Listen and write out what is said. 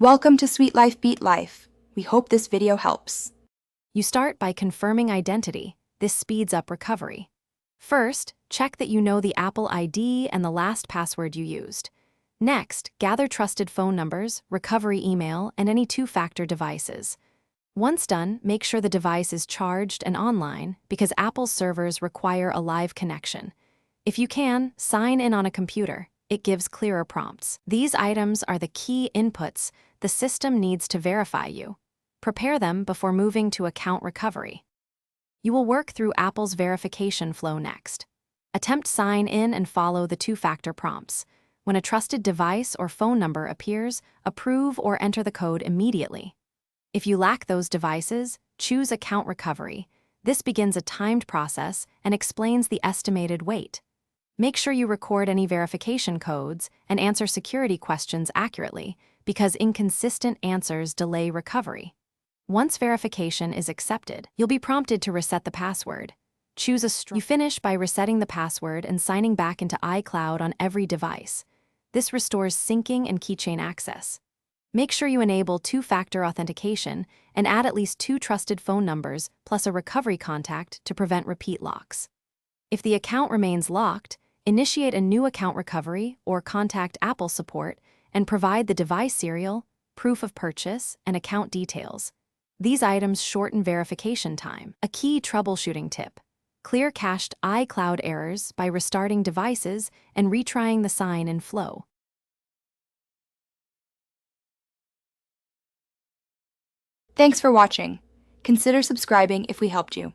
Welcome to Sweet Life Beat Life. We hope this video helps. You start by confirming identity. This speeds up recovery. First, check that you know the Apple ID and the last password you used. Next, gather trusted phone numbers, recovery email, and any two-factor devices. Once done, make sure the device is charged and online because Apple's servers require a live connection. If you can, sign in on a computer. It gives clearer prompts. These items are the key inputs the system needs to verify you. Prepare them before moving to account recovery. You will work through Apple's verification flow next. Attempt sign in and follow the two-factor prompts. When a trusted device or phone number appears, approve or enter the code immediately. If you lack those devices, choose account recovery. This begins a timed process and explains the estimated wait. Make sure you record any verification codes and answer security questions accurately because inconsistent answers delay recovery. Once verification is accepted, you'll be prompted to reset the password. You finish by resetting the password and signing back into Icloud on every device. This restores syncing and keychain access. Make sure you enable two-factor authentication and add at least 2 trusted phone numbers plus a recovery contact to prevent repeat locks. If the account remains locked, initiate a new account recovery or contact Apple support and provide the device serial, proof of purchase, and account details. These items shorten verification time. A key troubleshooting tip: clear cached iCloud errors by restarting devices and retrying the sign in flow. Thanks for watching. Consider subscribing if we helped you.